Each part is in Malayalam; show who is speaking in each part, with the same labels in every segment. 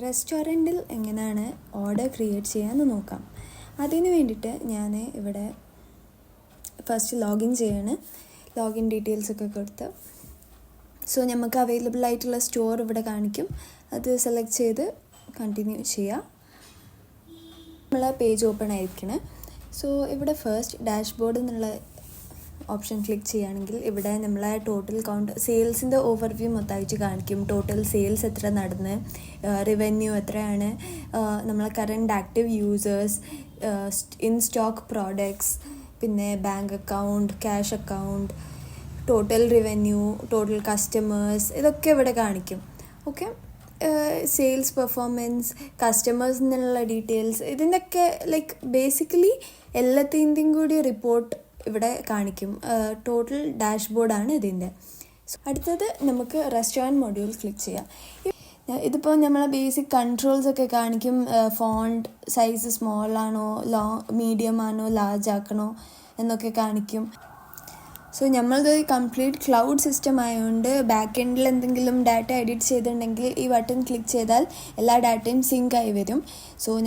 Speaker 1: റെസ്റ്റോറൻറ്റിൽ എങ്ങനെയാണ് ഓർഡർ ക്രിയേറ്റ് ചെയ്യാമെന്ന് നോക്കാം. അതിന് വേണ്ടിയിട്ട് ഞാൻ ഇവിടെ ഫസ്റ്റ് ലോഗിൻ ചെയ്യാണ്. ലോഗിൻ ഡീറ്റെയിൽസൊക്കെ കൊടുത്ത് നമുക്ക് അവൈലബിൾ ആയിട്ടുള്ള സ്റ്റോർ ഇവിടെ കാണിക്കും. അത് സെലക്ട് ചെയ്ത് കണ്ടിന്യൂ ചെയ്യാം. നമ്മളെ പേജ് ഓപ്പൺ ആയിരിക്കണം. ഇവിടെ ഫസ്റ്റ് ഡാഷ്ബോർഡ് എന്നുള്ള ഓപ്ഷൻ ക്ലിക്ക് ചെയ്യുകയാണെങ്കിൽ ഇവിടെ നമ്മളെ ടോട്ടൽ കൗണ്ട് സെയിൽസിൻ്റെ ഓവർവ്യൂ മൊത്തമായിട്ട് കാണിക്കും. ടോട്ടൽ സെയിൽസ് എത്ര നടന്ന്, റവന്യൂ എത്രയാണ്, നമ്മളെ current active users, in stock products, പിന്നെ bank account, cash account, total revenue, total customers, ഇതൊക്കെ ഇവിടെ കാണിക്കും. ഓക്കെ, സെയിൽസ് പെർഫോമൻസ്, കസ്റ്റമേഴ്സ് എന്നുള്ള ഡീറ്റെയിൽസ്, ഇതിൻ്റെയൊക്കെ ബേസിക്കലി എല്ലാത്തിൻ്റെയും കൂടി റിപ്പോർട്ട് ഇവിടെ കാണിക്കും. ടോട്ടൽ ഡാഷ്ബോർഡാണ് ഇതിൻ്റെ. അടുത്തത് നമുക്ക് റെസ്റ്റോറൻറ്റ് മൊഡ്യൂൾ ക്ലിക്ക് ചെയ്യാം. ഇതിപ്പോൾ നമ്മളെ ബേസിക് കൺട്രോൾസൊക്കെ കാണിക്കും. ഫോണ്ട് സൈസ് സ്മോൾ ആണോ, മീഡിയം ആണോ, ലാർജ് ആക്കണോ എന്നൊക്കെ കാണിക്കും. നമ്മളത് കംപ്ലീറ്റ് ക്ലൗഡ് സിസ്റ്റം ആയതുകൊണ്ട് ബാക്ക് എൻഡിൽ എന്തെങ്കിലും ഡാറ്റ എഡിറ്റ് ചെയ്തിട്ടുണ്ടെങ്കിൽ ഈ ബട്ടൺ ക്ലിക്ക് ചെയ്താൽ എല്ലാ ഡാറ്റയും സിങ്ക് ആയി വരും.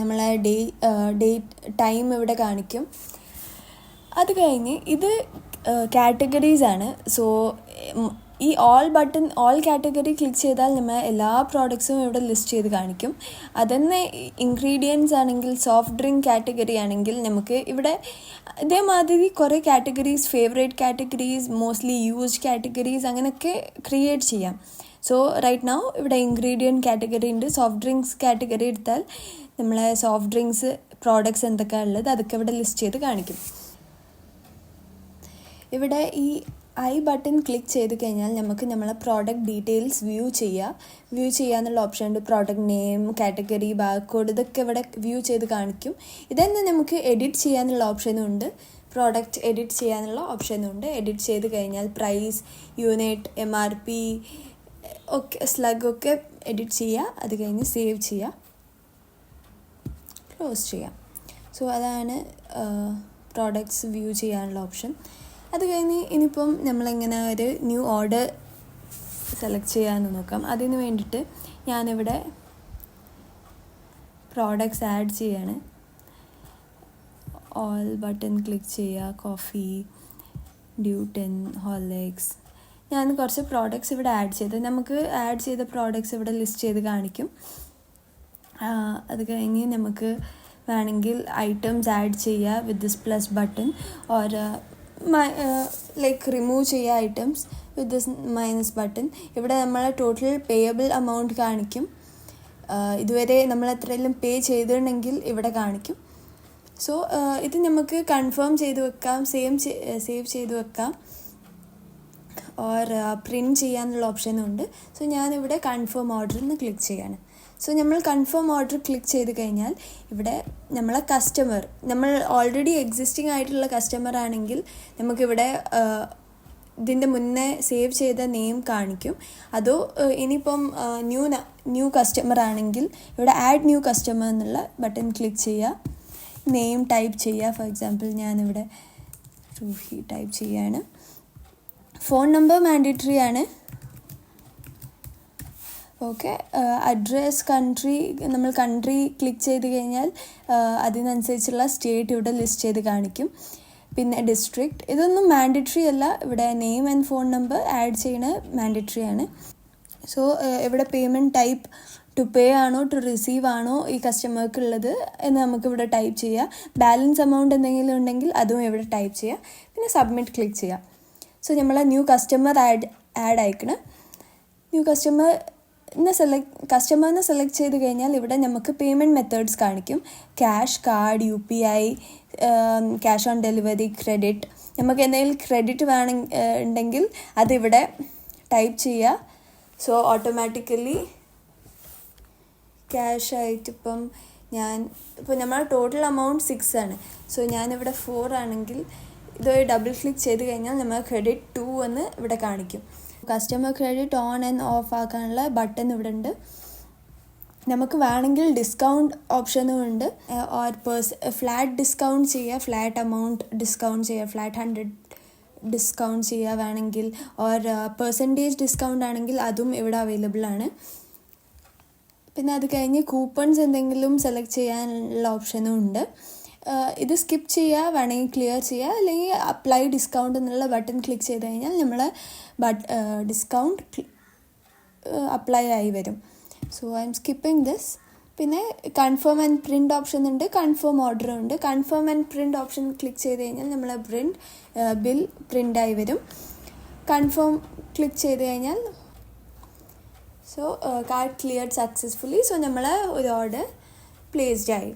Speaker 1: നമ്മളെ ഡേറ്റ് ടൈം ഇവിടെ കാണിക്കും. അത് കഴിഞ്ഞ് ഇത് കാറ്റഗറീസ് ആണ്. ഈ ഓൾ കാറ്റഗറി ക്ലിക്ക് ചെയ്താൽ നമ്മൾ എല്ലാ പ്രോഡക്ട്സും ഇവിടെ ലിസ്റ്റ് ചെയ്ത് കാണിക്കും. അതന്നെ ഇൻഗ്രീഡിയൻസ് ആണെങ്കിൽ, സോഫ്റ്റ് ഡ്രിങ്ക് കാറ്റഗറി ആണെങ്കിൽ നമുക്ക് ഇവിടെ ഇതേമാതിരി കുറേ categories, favourite categories, mostly used categories അങ്ങനെയൊക്കെ ക്രിയേറ്റ് ചെയ്യാം. റൈറ്റ് നൗ ഇവിടെ ഇൻഗ്രീഡിയൻറ്റ് കാറ്റഗറി ഉണ്ട്. സോഫ്റ്റ് ഡ്രിങ്ക്സ് കാറ്റഗറി എടുത്താൽ നമ്മളെ സോഫ്റ്റ് ഡ്രിങ്ക്സ് പ്രോഡക്ട്സ് എന്തൊക്കെയാണ് ഉള്ളത് അതൊക്കെ ഇവിടെ ലിസ്റ്റ് ചെയ്ത് കാണിക്കും. ഇവിടെ ഈ ഐ ബട്ടൺ ക്ലിക്ക് ചെയ്ത് കഴിഞ്ഞാൽ നമുക്ക് നമ്മളെ പ്രോഡക്റ്റ് ഡീറ്റെയിൽസ് വ്യൂ ചെയ്യാന്നുള്ള ഓപ്ഷൻ ഉണ്ട്. പ്രോഡക്റ്റ് നെയിം, കാറ്റഗറി, ബാർകോഡ്, ഇതൊക്കെ ഇവിടെ വ്യൂ ചെയ്ത് കാണിക്കും. ഇതന്നെ നമുക്ക് എഡിറ്റ് ചെയ്യാനുള്ള ഓപ്ഷനും ഉണ്ട്. പ്രോഡക്റ്റ് എഡിറ്റ് ചെയ്യാനുള്ള ഓപ്ഷനും ഉണ്ട്. എഡിറ്റ് ചെയ്ത് കഴിഞ്ഞാൽ പ്രൈസ്, യൂണിറ്റ്, MRP ഒക്കെ, സ്ലഗ് ഒക്കെ എഡിറ്റ് ചെയ്യുക. അത് കഴിഞ്ഞ് സേവ് ചെയ്യുക, ക്ലോസ് ചെയ്യാം. അതാണ് പ്രോഡക്ട്സ് വ്യൂ ചെയ്യാനുള്ള ഓപ്ഷൻ. അത് കഴിഞ്ഞ് ഇനിയിപ്പം നമ്മളെങ്ങനെ ഒരു ന്യൂ ഓർഡർ സെലക്ട് ചെയ്യാമെന്ന് നോക്കാം. അതിന് വേണ്ടിയിട്ട് ഞാനിവിടെ പ്രോഡക്ട്സ് ആഡ് ചെയ്യാണ്. ഓൾ ബട്ടൺ ക്ലിക്ക് ചെയ്യുക. കോഫി, ഡ്യൂട്ടൻ, ഹോർലിക്സ്, ഞാൻ കുറച്ച് പ്രോഡക്ട്സ് ഇവിടെ നമുക്ക് ആഡ് ചെയ്ത പ്രോഡക്ട്സ് ഇവിടെ ലിസ്റ്റ് ചെയ്ത് കാണിക്കും. അത് കഴിഞ്ഞ് നമുക്ക് വേണമെങ്കിൽ ഐറ്റംസ് ആഡ് ചെയ്യുക with this plus button, or remove ചെയ്യുക items with this minus button. ഇവിടെ നമ്മളെ ടോട്ടൽ പേയബിൾ എമൗണ്ട് കാണിക്കും. ഇതുവരെ നമ്മൾ എത്രയെങ്കിലും പേ ചെയ്തിട്ടുണ്ടെങ്കിൽ ഇവിടെ കാണിക്കും. ഇത് നമുക്ക് കൺഫേം ചെയ്ത് വെക്കാം, സേവ് ചെയ്ത് വെക്കാം, ഓർ പ്രിൻറ്റ് ചെയ്യാനുള്ള ഓപ്ഷനും ഉണ്ട്. ഞാനിവിടെ കൺഫേം ഓർഡറിൽ നിന്ന് ക്ലിക്ക് ചെയ്യാണ്. നമ്മൾ കൺഫേം ഓർഡർ ക്ലിക്ക് ചെയ്ത് കഴിഞ്ഞാൽ ഇവിടെ നമ്മളെ കസ്റ്റമർ, നമ്മൾ ഓൾറെഡി എക്സിസ്റ്റിംഗ് ആയിട്ടുള്ള കസ്റ്റമർ ആണെങ്കിൽ നമുക്കിവിടെ ഇതിൻ്റെ മുന്നേ സേവ് ചെയ്ത നെയിം കാണിക്കും. അതോ ഇനിയിപ്പം ന്യൂ കസ്റ്റമർ ആണെങ്കിൽ ഇവിടെ ആഡ് ന്യൂ കസ്റ്റമർ എന്നുള്ള ബട്ടൺ ക്ലിക്ക് ചെയ്യുക. നെയിം ടൈപ്പ് ചെയ്യുക. ഫോർ എക്സാമ്പിൾ ഞാനിവിടെ റൂഹി ടൈപ്പ് ചെയ്യാണ്. ഫോൺ നമ്പർ മാൻഡേറ്ററി ആണ്. ഓക്കെ, അഡ്രസ്, കൺട്രി, നമ്മൾ കൺട്രി ക്ലിക്ക് ചെയ്ത് കഴിഞ്ഞാൽ അതിനനുസരിച്ചുള്ള സ്റ്റേറ്റ് ഇവിടെ ലിസ്റ്റ് ചെയ്ത് കാണിക്കും. പിന്നെ ഡിസ്ട്രിക്റ്റ്, ഇതൊന്നും മാൻഡേറ്ററി അല്ല. ഇവിടെ name and phone number add ചെയ്യണ മാൻഡേറ്ററി ആണ്. ഇവിടെ പേയ്മെൻറ്റ് ടൈപ്പ് ടു പേ ആണോ ടു റിസീവ് ആണോ ഈ കസ്റ്റമർക്ക് ഉള്ളത് എന്ന് നമുക്കിവിടെ ടൈപ്പ് ചെയ്യാം. ബാലൻസ് എമൗണ്ട് എന്തെങ്കിലും ഉണ്ടെങ്കിൽ അതും ഇവിടെ ടൈപ്പ് ചെയ്യാം. പിന്നെ സബ്മിറ്റ് ക്ലിക്ക് ചെയ്യാം. നമ്മളെ ന്യൂ കസ്റ്റമർ ആഡ് ആയിക്കണം. ന്യൂ കസ്റ്റമറിനെ സെലക്ട് ചെയ്ത് കഴിഞ്ഞാൽ ഇവിടെ നമുക്ക് പേയ്മെൻറ്റ് മെത്തേഡ്സ് കാണിക്കും. Cash, card, UPI, cash on delivery, credit. നമുക്ക് എന്തെങ്കിലും ക്രെഡിറ്റ് ഉണ്ടെങ്കിൽ അതിവിടെ ടൈപ്പ് ചെയ്യുക. ഓട്ടോമാറ്റിക്കലി ക്യാഷ് ആയിട്ട് ഇപ്പം നമ്മളെ ടോട്ടൽ എമൗണ്ട് 6 ആണ്. ഞാനിവിടെ 4 ആണെങ്കിൽ ഇതൊരു ഡബിൾ ക്ലിക്ക് ചെയ്ത് കഴിഞ്ഞാൽ നമ്മൾ ക്രെഡിറ്റ് 2 എന്ന് ഇവിടെ കാണിക്കും. Customer credit on and off ആക്കാനുള്ള ബട്ടൺ ഇവിടെ ഉണ്ട്. നമുക്ക് വേണമെങ്കിൽ ഡിസ്കൗണ്ട് ഓപ്ഷനും ഉണ്ട്. ഓർ ഫ്ലാറ്റ് ഡിസ്കൗണ്ട് ചെയ്യുക, ഫ്ലാറ്റ് എമൗണ്ട് ഡിസ്കൗണ്ട് ചെയ്യുക, ഫ്ലാറ്റ് 100 ഡിസ്കൗണ്ട് ചെയ്യുക വേണമെങ്കിൽ, ഓർ പെർസെൻറ്റേജ് ഡിസ്കൗണ്ട് ആണെങ്കിൽ അതും ഇവിടെ അവൈലബിൾ ആണ്. പിന്നെ അത് കഴിഞ്ഞ് കൂപ്പൺസ് എന്തെങ്കിലും സെലക്ട് ചെയ്യാനുള്ള ഓപ്ഷനും ഉണ്ട്. ഇത് സ്കിപ്പ് ചെയ്യുക, വേണമെങ്കിൽ ക്ലിയർ ചെയ്യുക, അല്ലെങ്കിൽ അപ്ലൈ ഡിസ്കൗണ്ട് എന്നുള്ള ബട്ടൺ ക്ലിക്ക് ചെയ്ത് കഴിഞ്ഞാൽ നമ്മൾ ഡിസ്കൗണ്ട് അപ്ലൈ ആയി വരും. So I M skipping this. പിന്നെ കൺഫേം ആൻഡ് പ്രിൻ്റ് ഓപ്ഷൻ ഉണ്ട്, കൺഫേം ഓർഡറും ഉണ്ട്. Confirm and print option click ചെയ്ത് കഴിഞ്ഞാൽ നമ്മൾ ബിൽ പ്രിൻ്റായി വരും. കൺഫേം ക്ലിക്ക് ചെയ്ത് കഴിഞ്ഞാൽ കാർഡ് ക്ലിയർഡ് സക്സസ്ഫുള്ളി. സോ നമ്മൾ ഒരു ഓർഡർ പ്ലേസ്ഡ് ആയി.